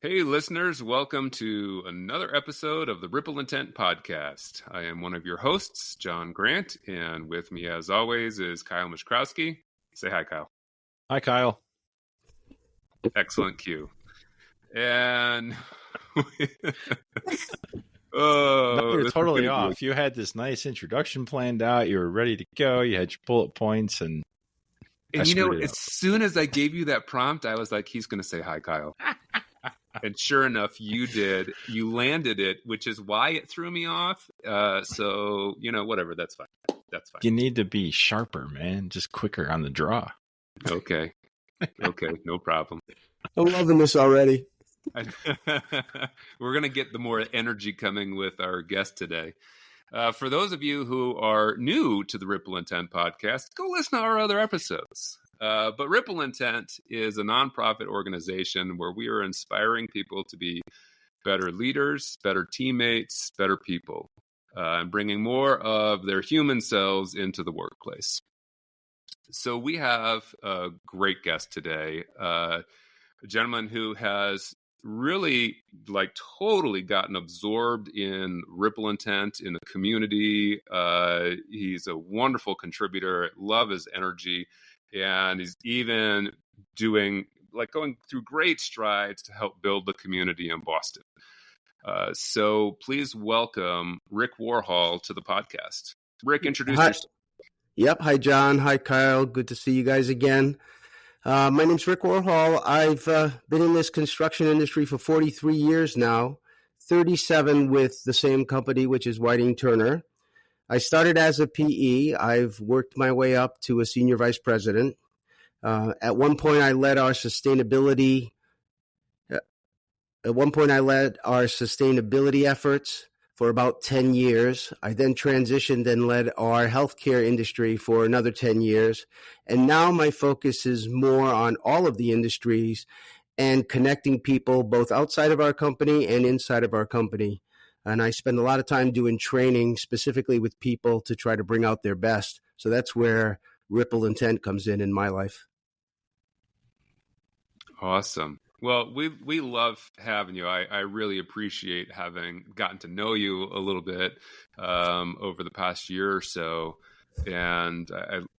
Hey, listeners, welcome to another episode of the Ripple Intent Podcast. I am one of your hosts, John Grant, and with me, as always, is Kyle Majchrowski. Say hi, Kyle. Hi, Kyle. Excellent cue. And No, you're totally off. You had this nice introduction planned out. You were ready to go. You had your bullet points, and you know, as soon as I gave you that prompt, I was like, he's going to say hi, Kyle. And sure enough, you did. You landed it, which is why it threw me off. So, you know, whatever. That's fine. That's fine. You need to be sharper, man. Just quicker on the draw. Okay. Okay. No problem. I'm loving this already. We're going to get the more energy coming with our guest today. For those of you who are new to the Ripple Intent Podcast, go listen to our other episodes. But Ripple Intent is a nonprofit organization where we are inspiring people to be better leaders, better teammates, better people, and bringing more of their human selves into the workplace. So we have a great guest today, a gentleman who has really totally gotten absorbed in Ripple Intent in the community. He's a wonderful contributor. Love his energy. And he's even going through great strides to help build the community in Boston. So please welcome Rick Warhall to the podcast. Rick, introduce yourself. Yep. Hi, John. Hi, Kyle. Good to see you guys again. My name's Rick Warhall. I've been in this construction industry for 43 years now, 37 with the same company, which is Whiting Turner. I started as a PE. Sustainability. Worked my way up to a senior vice president. At one point, I led our sustainability efforts for about 10 years. I then transitioned and led our healthcare industry for another 10 years. And now my focus is more on all of the industries and connecting people both outside of our company and inside of our company. And I spend a lot of time doing training specifically with people to try to bring out their best. So that's where Ripple Intent comes in my life. Awesome. Well, we love having you. I really appreciate having gotten to know you a little bit over the past year or so. And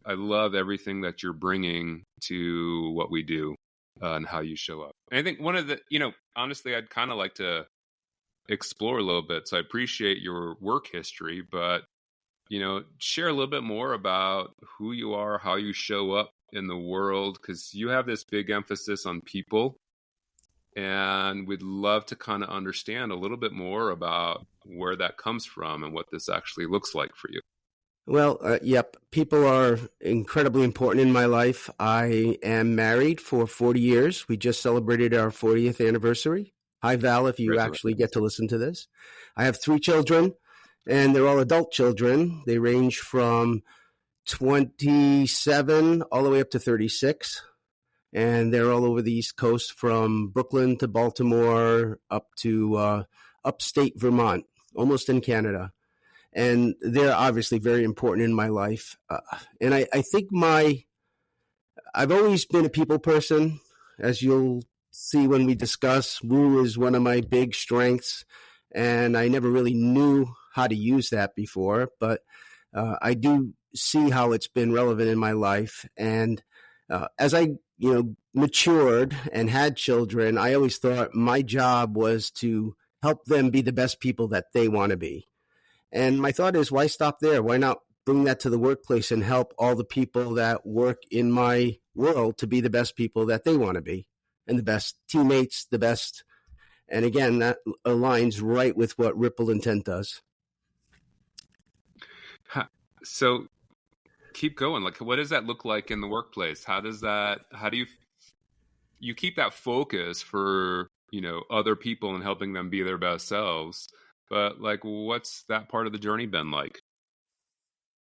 I love everything that you're bringing to what we do and how you show up. And I think one of the, honestly, I'd kind of like to explore a little bit. So I appreciate your work history, but, share a little bit more about who you are, how you show up in the world, because you have this big emphasis on people. And we'd love to kind of understand a little bit more about where that comes from and what this actually looks like for you. Well, yep. People are incredibly important in my life. I am married for 40 years. We just celebrated our 40th anniversary. Hi, Val, if you actually get to listen to this. I have 3 children, and they're all adult children. They range from 27 all the way up to 36. And they're all over the East Coast, from Brooklyn to Baltimore up to upstate Vermont, almost in Canada. And they're obviously very important in my life. And I think I've always been a people person, as you'll see when we discuss. Woo is one of my big strengths, and I never really knew how to use that before, but I do see how it's been relevant in my life. And as I matured and had children, I always thought my job was to help them be the best people that they want to be. And my thought is, why stop there? Why not bring that to the workplace and help all the people that work in my world to be the best people that they want to be, and the best teammates, the best. And again, that aligns right with what Ripple Intent does. So keep going. What does that look like in the workplace? How do you keep that focus for, other people and helping them be their best selves? But what's that part of the journey been like?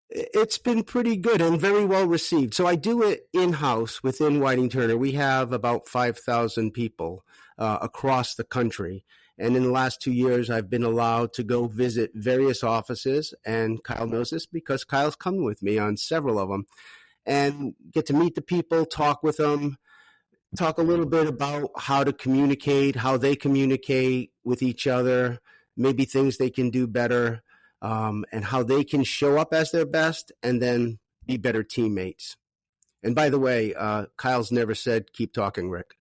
It's been pretty good and very well received. So I do it in-house within Whiting Turner. We have about 5,000 people across the country. And in the last 2 years, I've been allowed to go visit various offices. And Kyle knows this because Kyle's come with me on several of them, and get to meet the people, talk with them, talk a little bit about how to communicate, how they communicate with each other, maybe things they can do better, and how they can show up as their best and then be better teammates. And by the way, Kyle's never said, keep talking, Rick.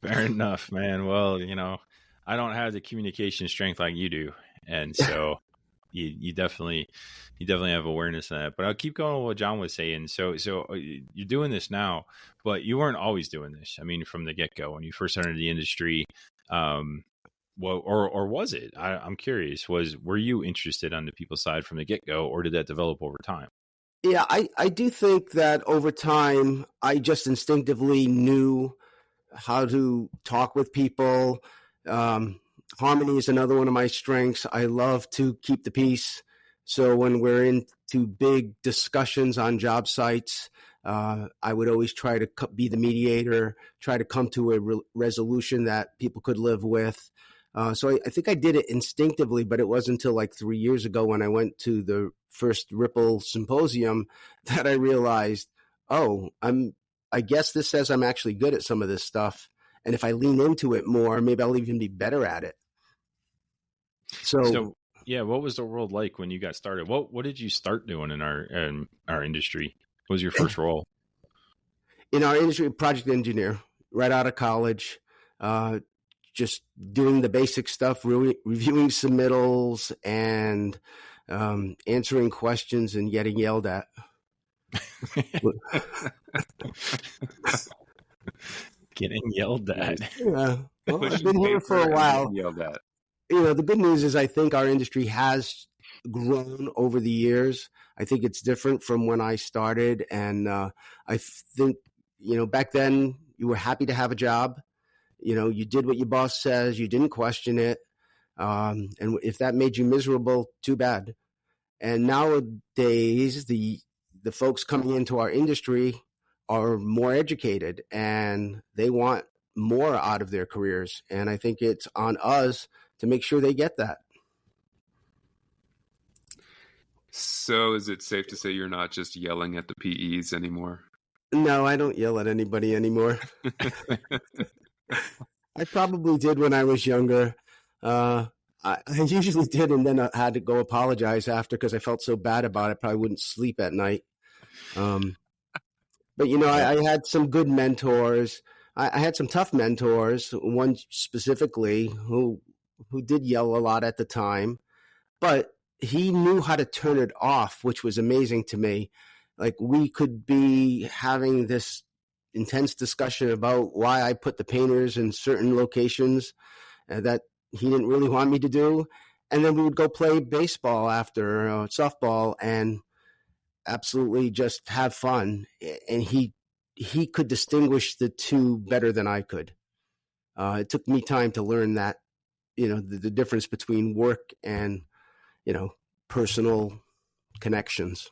Fair enough, man. Well, I don't have the communication strength like you do. And so you definitely have awareness of that. But I'll keep going with what John was saying. So you're doing this now, but you weren't always doing this. I mean, from the get-go, when you first entered the industry, or was it? I'm curious. Were you interested on the people side from the get-go, or did that develop over time? Yeah, I do think that over time, I just instinctively knew how to talk with people. Harmony is another one of my strengths. I love to keep the peace. So when we're into big discussions on job sites, I would always try to be the mediator, try to come to a resolution that people could live with. So I think I did it instinctively, but it wasn't until like 3 years ago when I went to the first Ripple symposium that I realized, I guess this says I'm actually good at some of this stuff. And if I lean into it more, maybe I'll even be better at it. So yeah, what was the world like when you got started? What did you start doing in our industry? What was your first role? In our industry, project engineer, right out of college, just doing the basic stuff, reviewing submittals and answering questions and getting yelled at. Getting yelled at. Yeah. Well, I've been here for a while. Yelled at. The good news is I think our industry has grown over the years. I think it's different from when I started. And I think, back then you were happy to have a job. You did what your boss says. You didn't question it. And if that made you miserable, too bad. And nowadays, the folks coming into our industry are more educated and they want more out of their careers. And I think it's on us to make sure they get that. So is it safe to say you're not just yelling at the PEs anymore? No, I don't yell at anybody anymore. I probably did when I was younger. I usually did, and then I had to go apologize after because I felt so bad about it. Probably wouldn't sleep at night. But, I had some good mentors. I had some tough mentors, one specifically who did yell a lot at the time, but he knew how to turn it off, which was amazing to me. Like, we could be having this intense discussion about why I put the painters in certain locations that he didn't really want me to do. And then we would go play baseball after softball and absolutely just have fun. And he could distinguish the two better than I could. It took me time to learn that, the difference between work and, personal connections.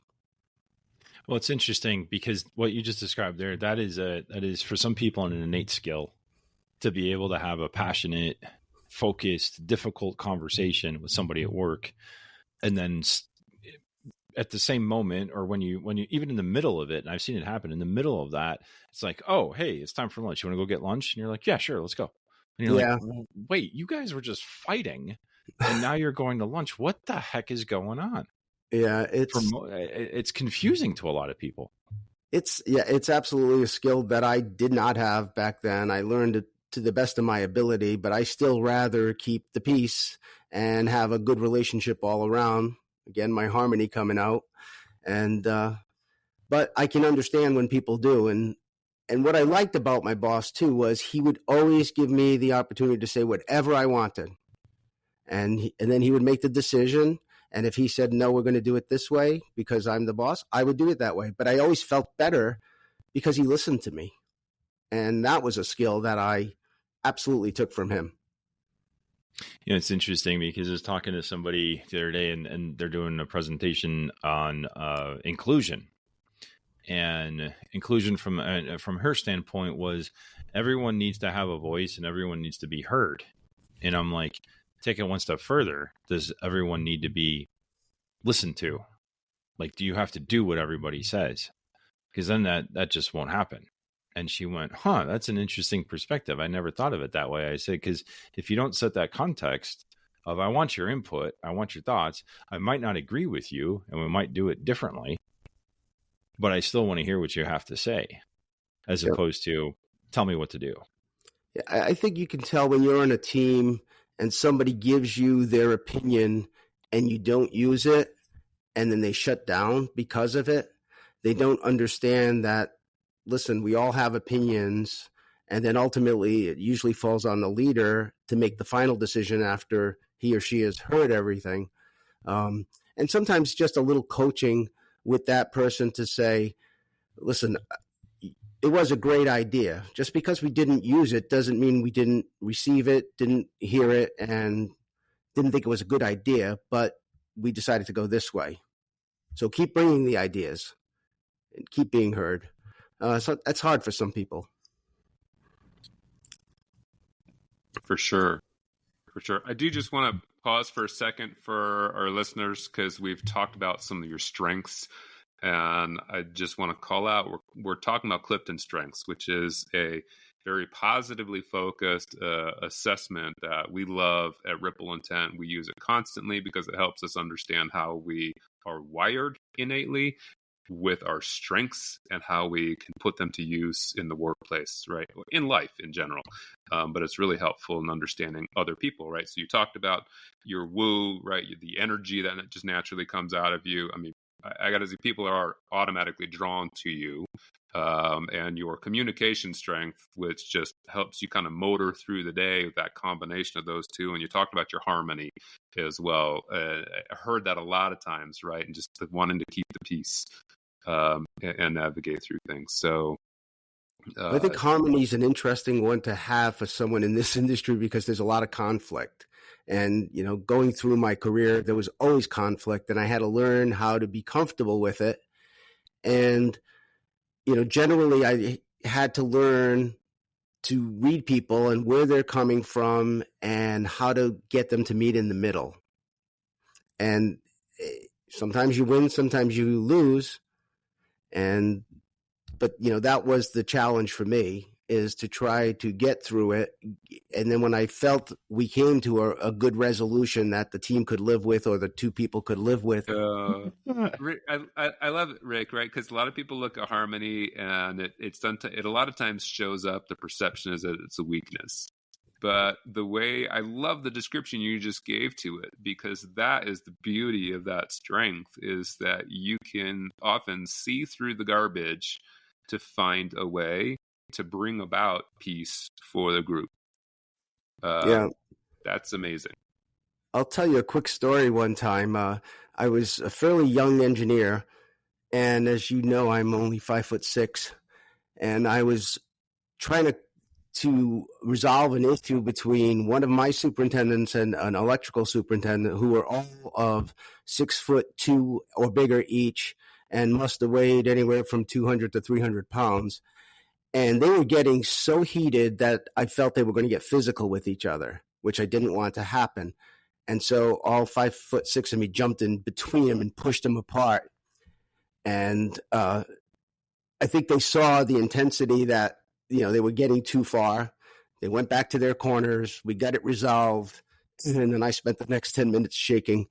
Well, it's interesting because what you just described there, that is for some people an innate skill to be able to have a passionate, focused, difficult conversation with somebody at work. And then at the same moment, or when you even in the middle of it, and I've seen it happen in the middle of that, it's like, oh, hey, it's time for lunch. You want to go get lunch? And you're like, yeah, sure, let's go. And you're like, wait, you guys were just fighting and now you're going to lunch. What the heck is going on? Yeah, it's confusing to a lot of people. It's absolutely a skill that I did not have back then. I learned it to the best of my ability, but I still rather keep the peace and have a good relationship all around. Again, my harmony coming out. And but I can understand when people do. And what I liked about my boss too was he would always give me the opportunity to say whatever I wanted. And then he would make the decision. And if he said, no, we're going to do it this way because I'm the boss, I would do it that way. But I always felt better because he listened to me. And that was a skill that I absolutely took from him. It's interesting because I was talking to somebody the other day and they're doing a presentation on inclusion. And inclusion from her standpoint was everyone needs to have a voice and everyone needs to be heard. And I'm like, take it one step further. Does everyone need to be listened to? Like, do you have to do what everybody says? Because then that just won't happen. And she went, huh, that's an interesting perspective. I never thought of it that way. I said, because if you don't set that context of, I want your input, I want your thoughts, I might not agree with you and we might do it differently, but I still want to hear what you have to say, as opposed to tell me what to do. I think you can tell when you're on a team and somebody gives you their opinion and you don't use it, and then they shut down because of it. They don't understand that, listen, we all have opinions, and then ultimately it usually falls on the leader to make the final decision after he or she has heard everything. And sometimes just a little coaching with that person to say, listen, it was a great idea. Just because we didn't use it doesn't mean we didn't receive it, didn't hear it, and didn't think it was a good idea, but we decided to go this way. So keep bringing the ideas and keep being heard. So that's hard for some people. For sure. For sure. I do just want to pause for a second for our listeners, because we've talked about some of your strengths. And I just want to call out, we're talking about Clifton Strengths, which is a very positively focused assessment that we love at Ripple Intent. We use it constantly because it helps us understand how we are wired innately with our strengths and how we can put them to use in the workplace, right? In life in general. But it's really helpful in understanding other people, right? So you talked about your woo, right? The energy that just naturally comes out of you. I mean, I got to say, people are automatically drawn to you, and your communication strength, which just helps you kind of motor through the day with that combination of those two. And you talked about your harmony as well. I heard that a lot of times, right? And just wanting to keep the peace and navigate through things. So I think harmony is an interesting one to have for someone in this industry because there's a lot of conflict. And, you know, going through my career, there was always conflict, and I had to learn how to be comfortable with it. And, you know, generally I had to learn to read people and where they're coming from and how to get them to meet in the middle. And sometimes you win, sometimes you lose. But, you know, that was the challenge for me, is to try to get through it. And then when I felt we came to a good resolution that the team could live with, or the two people could live with. Rick, I love it, Rick, right? Because a lot of people look at harmony and it a lot of times shows up, the perception is that it's a weakness. But the way I love the description you just gave to it, because that is the beauty of that strength, is that you can often see through the garbage to find a way to bring about peace for the group. That's amazing. I'll tell you a quick story. One time, I was a fairly young engineer, and as you know, I'm only 5'6", and I was trying to resolve an issue between one of my superintendents and an electrical superintendent, who were all of 6'2" or bigger each, and must have weighed anywhere from 200 to 300 pounds. And they were getting so heated that I felt they were going to get physical with each other, which I didn't want to happen. And so all 5'6" of me jumped in between them and pushed them apart. And I think they saw the intensity that, you know, they were getting too far. They went back to their corners. We got it resolved. And then I spent the next 10 minutes shaking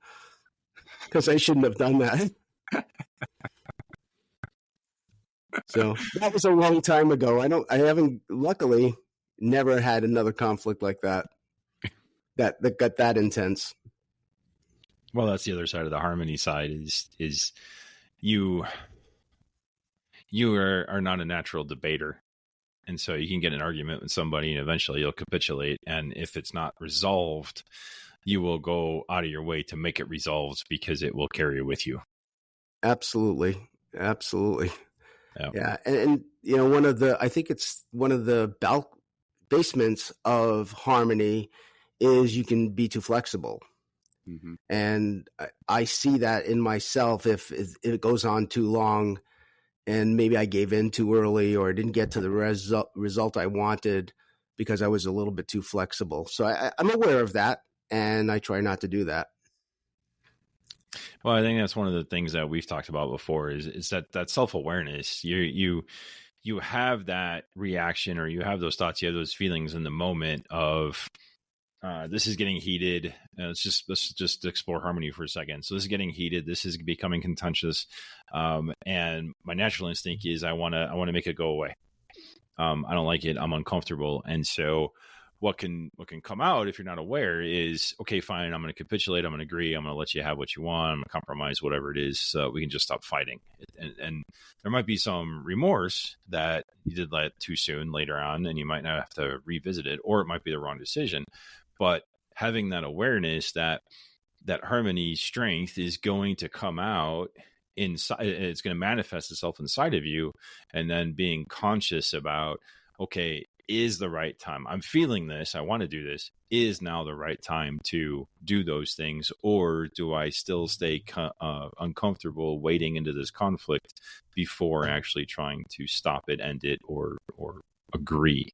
because I shouldn't have done that. So that was a long time ago. I haven't, luckily, never had another conflict like that got that intense. Well, that's the other side of the harmony side is you are not a natural debater. And so you can get an argument with somebody and eventually you'll capitulate. And if it's not resolved, you will go out of your way to make it resolved because it will carry you with you. Absolutely. Absolutely. Yeah. And you know, I think it's one of the basements of harmony is you can be too flexible. Mm-hmm. And I see that in myself if it goes on too long and maybe I gave in too early or didn't get to the result I wanted because I was a little bit too flexible. So I'm aware of that, and I try not to do that. Well, I think that's one of the things that we've talked about before is that self-awareness. You have that reaction, or you have those thoughts, you have those feelings in the moment of this is getting heated. Let's just explore harmony for a second. So this is getting heated. This is becoming contentious, and my natural instinct is I want to make it go away. I don't like it. I'm uncomfortable, and so what can come out if you're not aware is, okay, fine, I'm going to capitulate. I'm going to agree. I'm going to let you have what you want. I'm going to compromise, whatever it is, so we can just stop fighting. And there might be some remorse that you did that too soon later on, and you might not have to revisit it, or it might be the wrong decision. But having that awareness that harmony strength is going to come out inside, it's going to manifest itself inside of you, and then being conscious about, okay, is the right time. I'm feeling this. I want to do this. Is now the right time to do those things? Or do I still stay uncomfortable waiting into this conflict before actually trying to stop it, end it, or agree?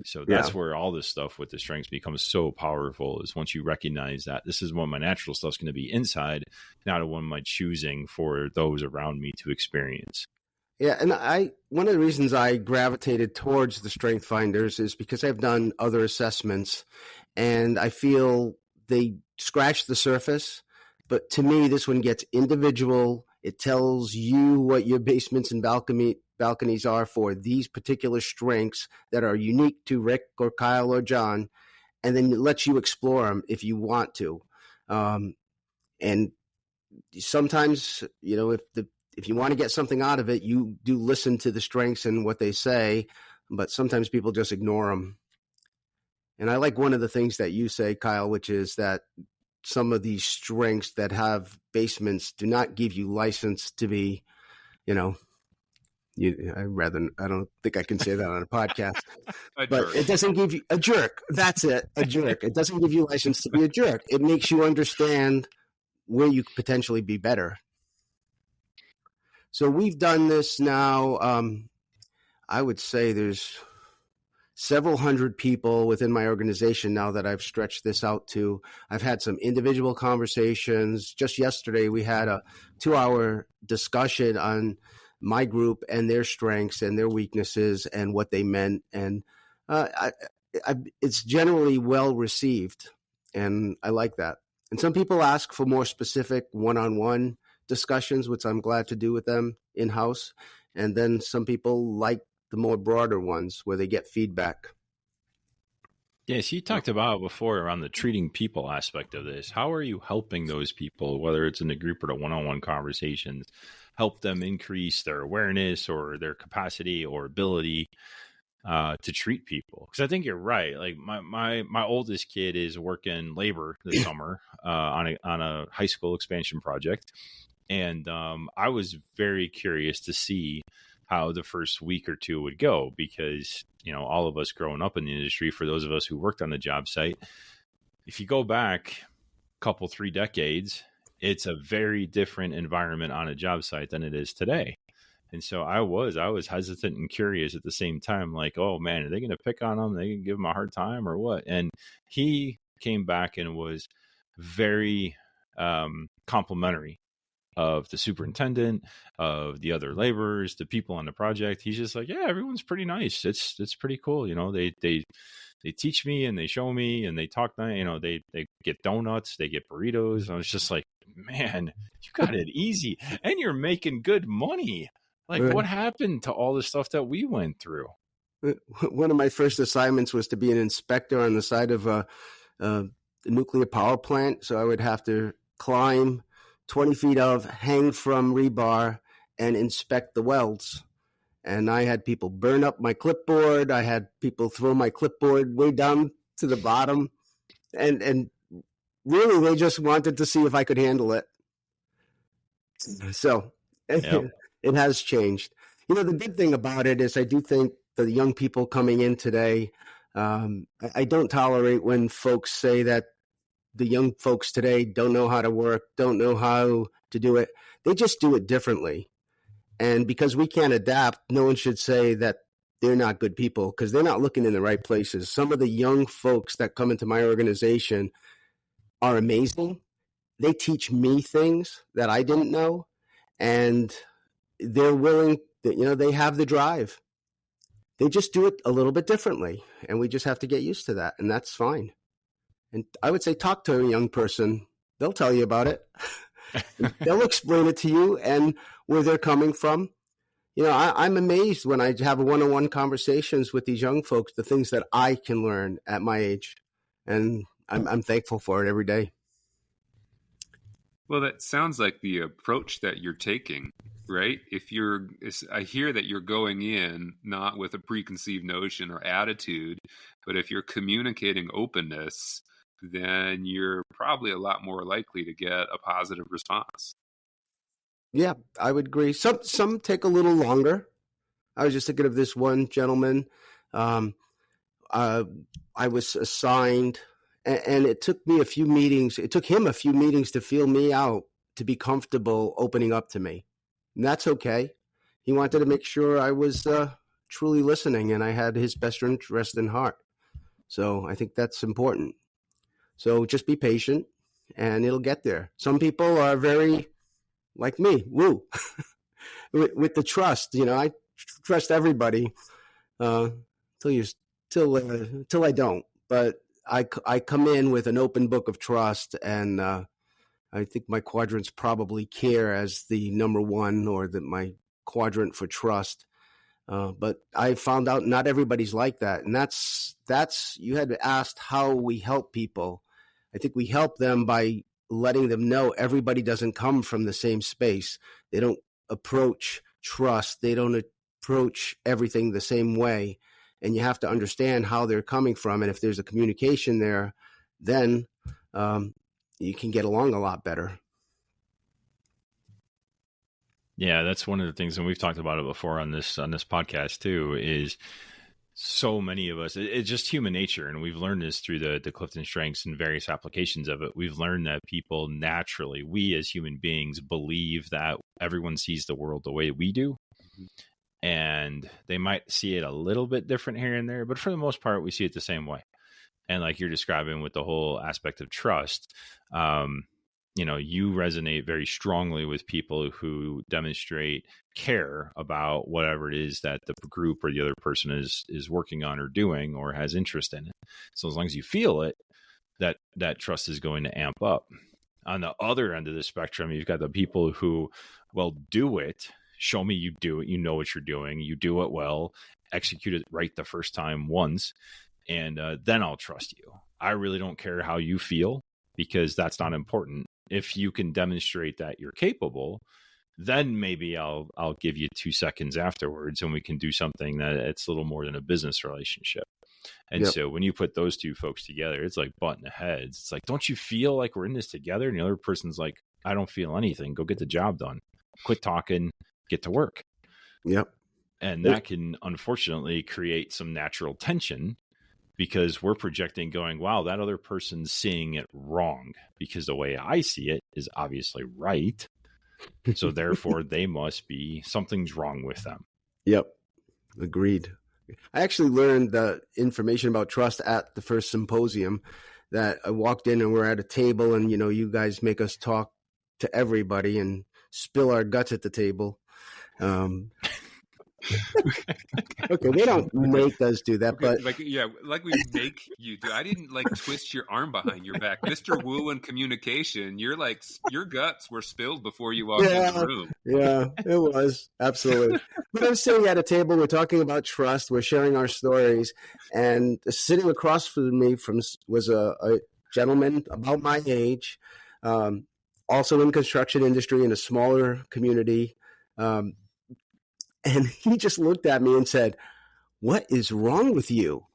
So that's where all this stuff with the strengths becomes so powerful, is once you recognize that this is when my natural stuff's going to be inside, not when am I choosing for those around me to experience. Yeah, and one of the reasons I gravitated towards the Strength Finders is because I've done other assessments, and I feel they scratch the surface. But to me, this one gets individual. It tells you what your basements and balconies are for these particular strengths that are unique to Rick or Kyle or John, and then it lets you explore them if you want to. And sometimes, if you want to get something out of it, you do listen to the strengths and what they say, but sometimes people just ignore them. And I like one of the things that you say, Kyle, which is that some of these strengths that have basements do not give you license to be, I don't think I can say that on a podcast, but it doesn't give you a jerk. That's it. A jerk. It doesn't give you license to be a jerk. It makes you understand where you could potentially be better. So we've done this now. I would say there's several hundred people within my organization now that I've stretched this out to. I've had some individual conversations. Just yesterday, we had a 2-hour discussion on my group and their strengths and their weaknesses and what they meant. And it's generally well received, and I like that. And some people ask for more specific one-on-one discussions, which I'm glad to do with them in-house. And then some people like the more broader ones where they get feedback. Yes, you talked about before around the treating people aspect of this. How are you helping those people, whether it's in a group or the one-on-one conversations, help them increase their awareness or their capacity or ability to treat people? Because I think you're right. Like my oldest kid is working labor this summer on a high school expansion project. And I was very curious to see how the first week or two would go, because, all of us growing up in the industry, for those of us who worked on the job site, if you go back a couple, 3 decades, it's a very different environment on a job site than it is today. And so I was hesitant and curious at the same time, like, oh man, are they going to pick on him? Are they going to give him a hard time or what? And he came back and was very complimentary of the superintendent, of the other laborers, the people on the project. He's just like, yeah, everyone's pretty nice. It's pretty cool. They teach me and they show me and they talk, they get donuts, they get burritos. I was just like, man, you got it easy and you're making good money. Like, what happened to all the stuff that we went through? One of my first assignments was to be an inspector on the side of a nuclear power plant. So I would have to climb 20 feet hang from rebar and inspect the welds. And I had people burn up my clipboard. I had people throw my clipboard way down to the bottom. And really, they just wanted to see if I could handle it. So it has changed. The good thing about it is I do think the young people coming in today, I don't tolerate when folks say that the young folks today don't know how to work, don't know how to do it. They just do it differently. And because we can't adapt, no one should say that they're not good people, because they're not looking in the right places. Some of the young folks that come into my organization are amazing, they teach me things that I didn't know, and they're willing, they have the drive. They just do it a little bit differently, and we just have to get used to that, and that's fine. And I would say talk to a young person. They'll tell you about it. They'll explain it to you and where they're coming from. I'm amazed when I have one-on-one conversations with these young folks, the things that I can learn at my age. And I'm thankful for it every day. Well, that sounds like the approach that you're taking, right? I hear that you're going in not with a preconceived notion or attitude, but if you're communicating openness, then you're probably a lot more likely to get a positive response. Yeah, I would agree. Some take a little longer. I was just thinking of this one gentleman. I was assigned, and it took me a few meetings. It took him a few meetings to feel me out, to be comfortable opening up to me. And that's okay. He wanted to make sure I was truly listening and I had his best interest in heart. So I think that's important. So just be patient and it'll get there. Some people are very like me, woo, with the trust. I trust everybody till I don't. But I come in with an open book of trust, and I think my quadrants probably care as the number one, or my quadrant for trust. But I found out not everybody's like that, and that's you had asked how we help people. I think we help them by letting them know everybody doesn't come from the same space. They don't approach trust. They don't approach everything the same way. And you have to understand how they're coming from. And if there's a communication there, then you can get along a lot better. Yeah, that's one of the things, and we've talked about it before on this podcast too, is so many of us, it's just human nature, and we've learned this through the Clifton Strengths and various applications of it. We've learned that people naturally, we as human beings, believe that everyone sees the world the way we do. And they might see it a little bit different here and there, but for the most part, we see it the same way. And like you're describing with the whole aspect of trust, you resonate very strongly with people who demonstrate care about whatever it is that the group or the other person is working on or doing or has interest in it. So as long as you feel it, that trust is going to amp up. On the other end of the spectrum, you've got the people who, well, do it. Show me you do it. You know what you're doing. You do it well. Execute it right the first time once, and then I'll trust you. I really don't care how you feel, because that's not important. If you can demonstrate that you're capable, then maybe I'll give you 2 seconds afterwards, and we can do something that it's a little more than a business relationship. And so when you put those two folks together, it's like butting heads. It's like, don't you feel like we're in this together? And the other person's like, I don't feel anything. Go get the job done. Quit talking. Get to work. Yep. And that can unfortunately create some natural tension, because we're projecting going, wow, that other person's seeing it wrong, because the way I see it is obviously right. So therefore they must be, something's wrong with them. Yep. Agreed. I actually learned the information about trust at the first symposium. That I walked in and we're at a table, and you guys make us talk to everybody and spill our guts at the table. Okay, they don't make us do that, but like we make you do. I didn't twist your arm behind your back, Mr. Wu in communication. You're like, your guts were spilled before you walked into the room. Yeah, it was absolutely. But I'm sitting at a table. We're talking about trust. We're sharing our stories, and sitting across from me was a gentleman about my age, also in construction industry in a smaller community. And he just looked at me and said, "What is wrong with you?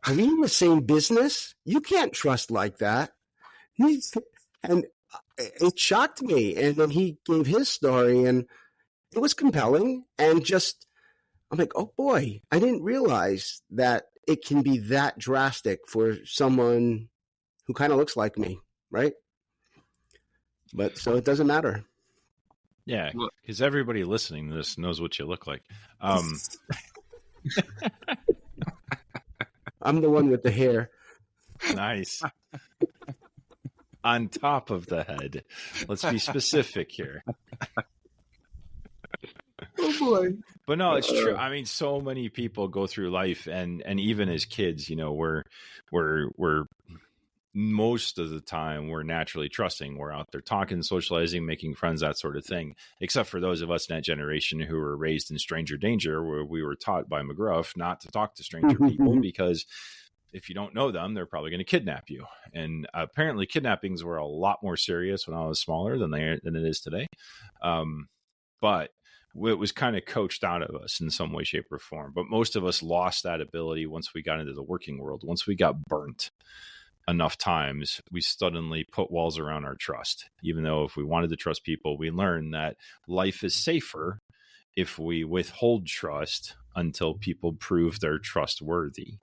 Are we in the same business? You can't trust like that." And it shocked me. And then he gave his story, and it was compelling. And I'm like, oh boy, I didn't realize that it can be that drastic for someone who kind of looks like me, right? But so it doesn't matter. Yeah, because everybody listening to this knows what you look like. I'm the one with the hair. Nice. on top of the head. Let's be specific here. Oh boy. But no, it's true. I mean, so many people go through life, and even as kids, you know, we're most of the time we're naturally trusting. We're out there talking, socializing, making friends, that sort of thing. Except for those of us in that generation who were raised in stranger danger, where we were taught by McGruff not to talk to stranger people because if you don't know them, they're probably going to kidnap you. And apparently, kidnappings were a lot more serious when I was smaller than it is today. But it was kind of coached out of us in some way, shape, or form. But most of us lost that ability once we got into the working world. Once we got burnt enough times, we suddenly put walls around our trust. Even though if we wanted to trust people, we learned that life is safer if we withhold trust until people prove they're trustworthy.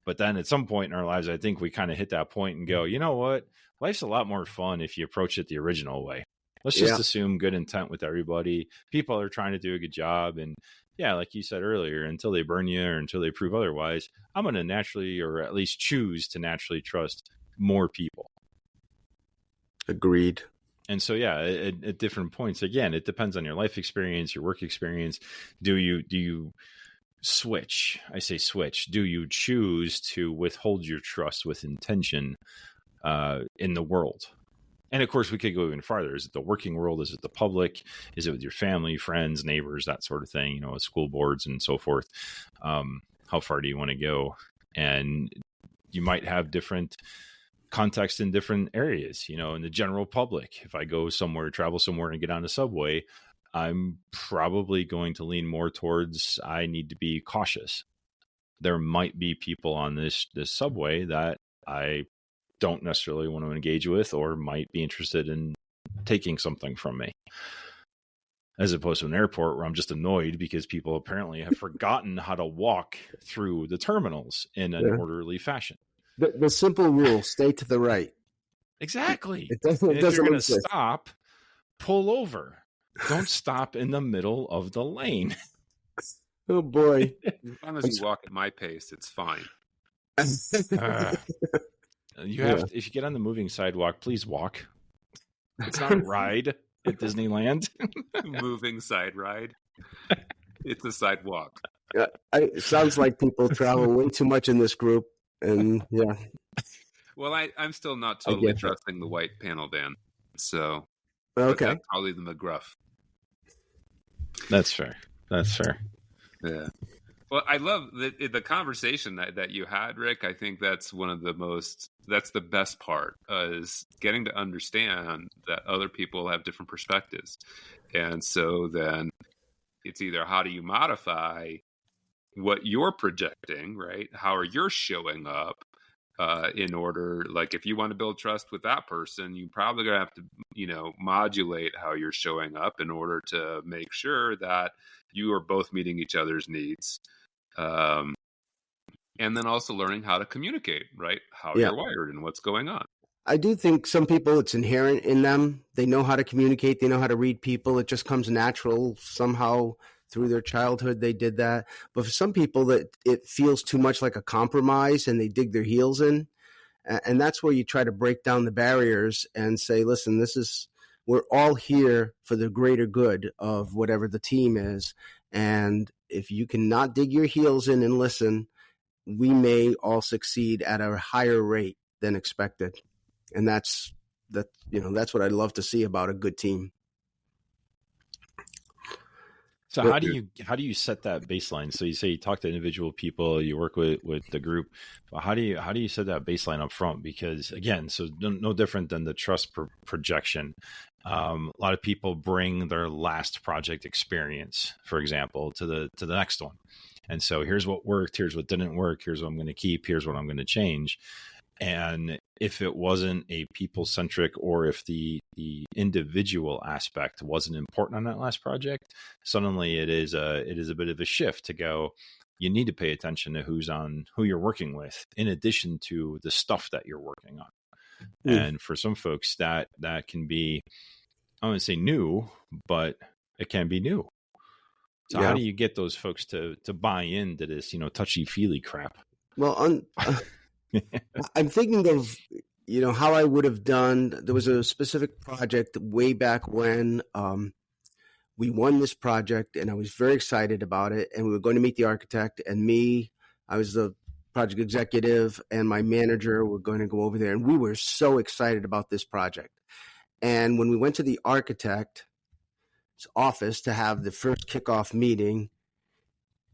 But then at some point in our lives, I think we kind of hit that point and go, you know what? Life's a lot more fun if you approach it the original way. Let's just assume good intent with everybody. People are trying to do a good job. And yeah, like you said earlier, until they burn you or until they prove otherwise, I'm going to naturally, or at least choose to naturally trust more people. Agreed. And so, yeah, at different points, again, it depends on your life experience, your work experience. Do you switch? I say switch. Do you choose to withhold your trust with intention in the world? And of course, we could go even farther. Is it the working world? Is it the public? Is it with your family, friends, neighbors, that sort of thing, you know, school boards and so forth? How far do you want to go? And you might have different context in different areas, you know, in the general public. If I go somewhere, travel somewhere and get on a subway, I'm probably going to lean more towards I need to be cautious. There might be people on this subway that I don't necessarily want to engage with or might be interested in taking something from me, as opposed to an airport where I'm just annoyed because people apparently have forgotten how to walk through the terminals in an orderly fashion. The simple rule, stay to the right. Exactly. It doesn't if you're going to exist. stop, pull over. Don't stop in the middle of the lane. Oh boy. As long as you walk at my pace, it's fine. You have to, if you get on the moving sidewalk, please walk. It's not a ride at Disneyland. Moving side ride. It's a sidewalk. Yeah, it sounds like people travel way too much in this group, and yeah. Well, I'm still not totally trusting the white panel van, so okay, that's probably the McGruff. That's fair. That's fair. Yeah. Well, I love the conversation that you had, Rick. I think that's that's the best part, is getting to understand that other people have different perspectives. And so then it's either how do you modify what you're projecting, right? How are you showing up in order, like if you want to build trust with that person, you probably going to have to, you know, modulate how you're showing up in order to make sure that you are both meeting each other's needs. And then also learning how to communicate, right? How you're wired and what's going on. I do think some people, it's inherent in them. They know how to communicate. They know how to read people. It just comes natural somehow through their childhood. They did that. But for some people, that it feels too much like a compromise and they dig their heels in. And that's where you try to break down the barriers and say, listen, we're all here for the greater good of whatever the team is. And if you cannot dig your heels in and listen, we may all succeed at a higher rate than expected. And that's what I love to see about a good team. So how do you set that baseline? So you say you talk to individual people, you work with the group. Well, how do you set that baseline up front? Because again, so no different than the trust projection. A lot of people bring their last project experience, for example, to the next one. And so here's what worked, here's what didn't work, here's what I'm going to keep, here's what I'm going to change. And if it wasn't a people-centric, or if the individual aspect wasn't important on that last project, suddenly it is a bit of a shift to go, you need to pay attention to who you're working with, in addition to the stuff that you're working on. And for some folks that can be, I wouldn't say new, but it can be new. So how do you get those folks to buy into this, touchy-feely crap? Well, I'm thinking of how I would have done. There was a specific project way back when we won this project, and I was very excited about it. And we were going to meet the architect, and I was the project executive, and my manager were going to go over there, and we were so excited about this project. And when we went to the architect's office to have the first kickoff meeting,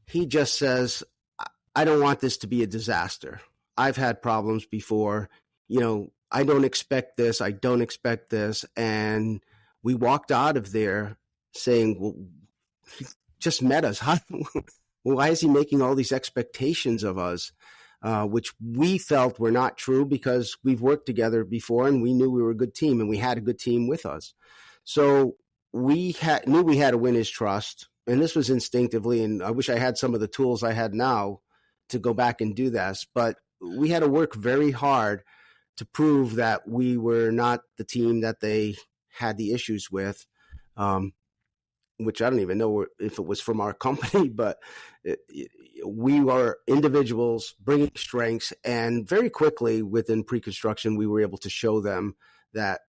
he just says, I don't want this to be a disaster. I've had problems before. I don't expect this. I don't expect this. And we walked out of there saying, well, he just met us. Why is he making all these expectations of us, which we felt were not true because we've worked together before and we knew we were a good team and we had a good team with us. So we knew we had to win his trust. And this was instinctively, and I wish I had some of the tools I had now to go back and do this, but we had to work very hard to prove that we were not the team that they had the issues with, which I don't even know if it was from our company, but we were individuals bringing strengths, and very quickly within pre-construction, we were able to show them that,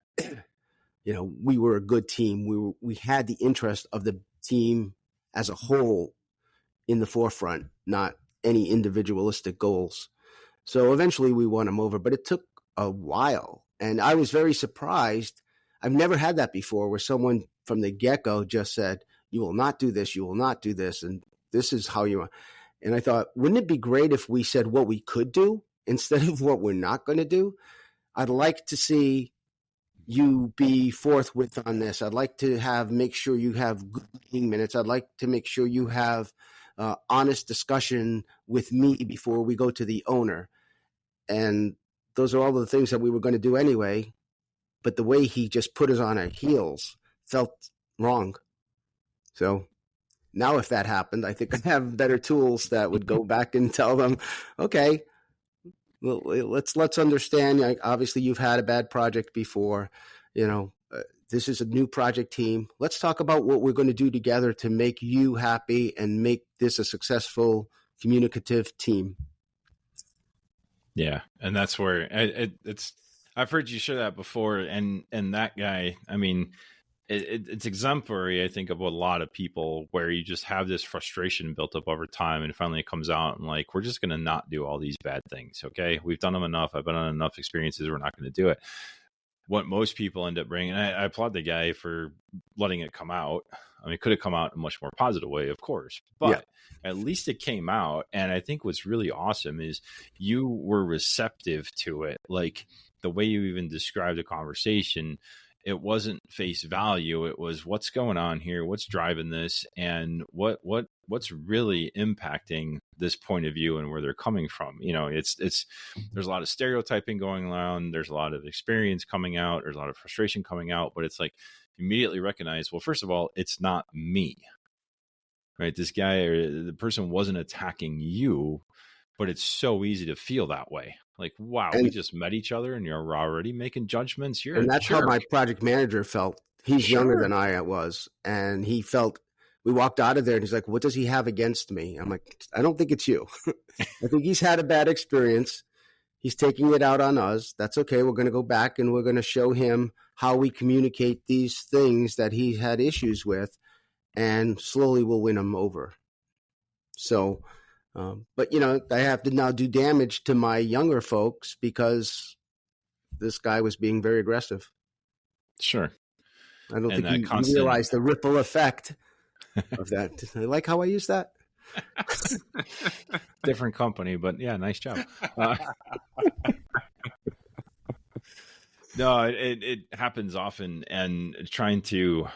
we were a good team. We had the interest of the team as a whole in the forefront, not any individualistic goals. So eventually we won them over, but it took a while. And I was very surprised. I've never had that before where someone from the get-go just said, you will not do this, you will not do this, and this is how you are. And I thought, wouldn't it be great if we said what we could do instead of what we're not going to do? I'd like to see you be forthwith on this. I'd like to make sure you have good meeting minutes. I'd like to make sure you have honest discussion with me before we go to the owner. And those are all the things that we were going to do anyway. But the way he just put us on our heels felt wrong. So now if that happened, I think I have better tools that would go back and tell them, okay, well, let's understand. Obviously, you've had a bad project before. This is a new project team. Let's talk about what we're going to do together to make you happy and make this a successful communicative team. Yeah, and that's where it's. I've heard you share that before, and that guy. I mean, it's exemplary, I think, of a lot of people where you just have this frustration built up over time, and finally it comes out and like, we're just going to not do all these bad things. Okay, we've done them enough. I've been on enough experiences. We're not going to do it. What most people end up bringing, and I applaud the guy for letting it come out. I mean, it could have come out in a much more positive way, of course, but at least it came out. And I think what's really awesome is you were receptive to it. Like the way you even described the conversation, it wasn't face value. It was what's going on here, what's driving this, and what's really impacting this point of view and where they're coming from. It's there's a lot of stereotyping going around. There's a lot of experience coming out. There's a lot of frustration coming out. But it's like immediately recognize, well, first of all, it's not me, right? This guy or the person wasn't attacking you, but it's so easy to feel that way. Like, wow, we just met each other and you're already making judgments. And that's how my project manager felt. He's younger than I was. And he felt, we walked out of there and he's like, what does he have against me? I'm like, I don't think it's you. I think he's had a bad experience. He's taking it out on us. That's okay. We're going to go back and we're going to show him how we communicate these things that he had issues with, and slowly we'll win him over. So, but I have to now do damage to my younger folks because this guy was being very aggressive. Sure. I don't think you realize the ripple effect of that. I like how I use that. Different company, but yeah, nice job. No, it happens often, and trying to,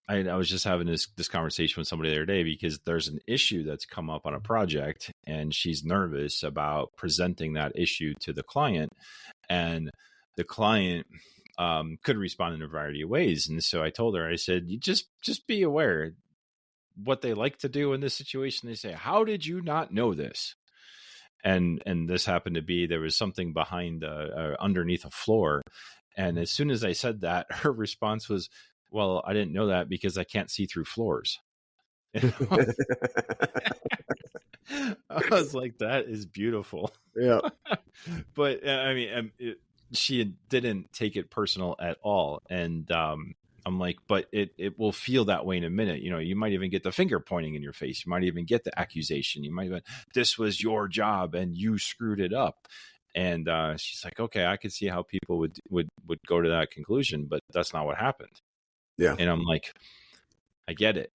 I was just having this conversation with somebody the other day because there's an issue that's come up on a project and she's nervous about presenting that issue to the client, and the client could respond in a variety of ways. And so I told her, I said, you just be aware what they like to do in this situation. They say, how did you not know this? And this happened to be, there was something behind underneath a floor. And as soon as I said that, her response was, well, I didn't know that because I can't see through floors. I was like, that is beautiful. Yeah. But I mean, she didn't take it personal at all. And I'm like, but it will feel that way in a minute. You know, you might even get the finger pointing in your face. You might even get the accusation. You might even, this was your job and you screwed it up. And she's like, okay, I could see how people would go to that conclusion, but that's not what happened. Yeah. And I'm like, I get it,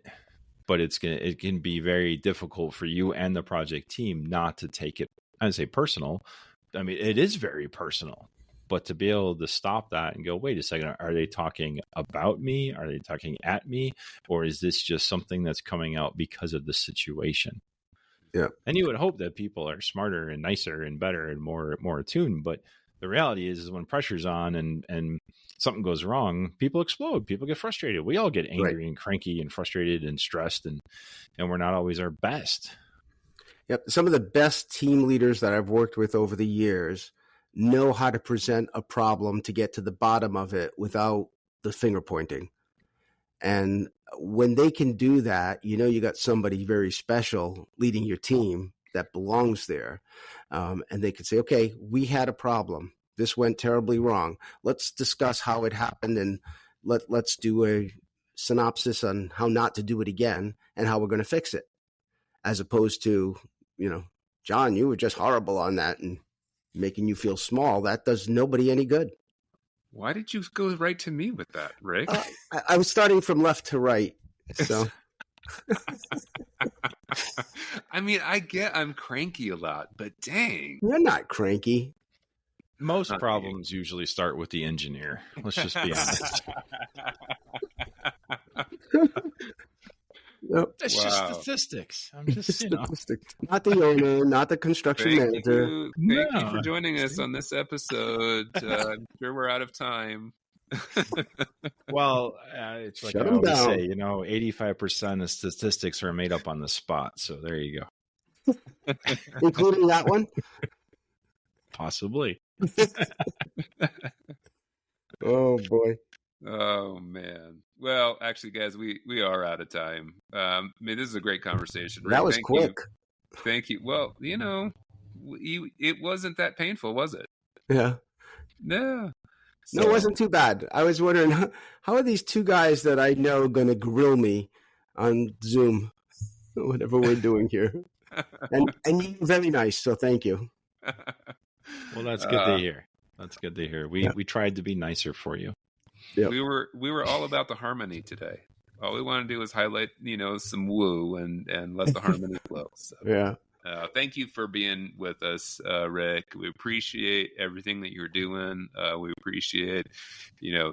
but it can be very difficult for you and the project team not to take it, I'd say, personal. I mean, it is very personal, but to be able to stop that and go, wait a second, are they talking about me? Are they talking at me? Or is this just something that's coming out because of the situation? Yeah. And you would hope that people are smarter and nicer and better and more attuned. But the reality is when pressure's on and something goes wrong, people explode. People get frustrated. We all get angry and cranky and frustrated and stressed, and we're not always our best. Yep. Some of the best team leaders that I've worked with over the years know how to present a problem to get to the bottom of it without the finger pointing. And when they can do that, you know, you got somebody very special leading your team that belongs there. And they can say, okay, we had a problem. This went terribly wrong. Let's discuss how it happened, and let's do a synopsis on how not to do it again and how we're going to fix it. As opposed to, you know, John, you were just horrible on that and making you feel small. That does nobody any good. Why did you go right to me with that, Rick? I was starting from left to right. So, I mean, I'm cranky a lot, but dang. You're not cranky. Most problems usually start with the engineer. Let's just be honest. Nope. That's just statistics. I'm just, not the owner, not the construction manager. Thank you for joining us on this episode. I'm sure we're out of time. Well, it's like I always say, 85% of statistics are made up on the spot. So there you go. Including that one? Possibly. Oh, boy. Oh, man. Well, actually, guys, we are out of time. I mean, this is a great conversation. Rick, that was quick. Thank you. Well, it wasn't that painful, was it? Yeah. No. So, no, it wasn't too bad. I was wondering, how are these two guys that I know going to grill me on Zoom, whatever we're doing here? And you're very nice, so thank you. Well, that's good to hear. That's good to hear. We tried to be nicer for you. Yep. We were all about the harmony today. All we want to do is highlight, some woo and let the harmony flow. So, yeah. Thank you for being with us, Rick. We appreciate everything that you're doing. We appreciate,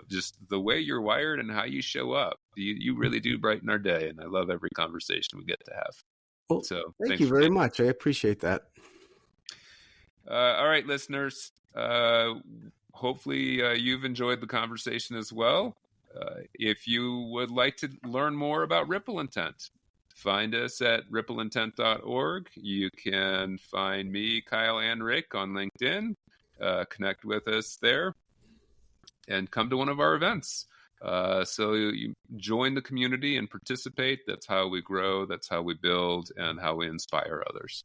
just the way you're wired and how you show up. You really do brighten our day, and I love every conversation we get to have. Well, so thank you very much. I appreciate that. All right, listeners. Hopefully you've enjoyed the conversation as well. If you would like to learn more about Ripple Intent, find us at rippleintent.org. You can find me, Kyle, and Rick on LinkedIn. Connect with us there and come to one of our events. So you join the community and participate. That's how we grow. That's how we build and how we inspire others.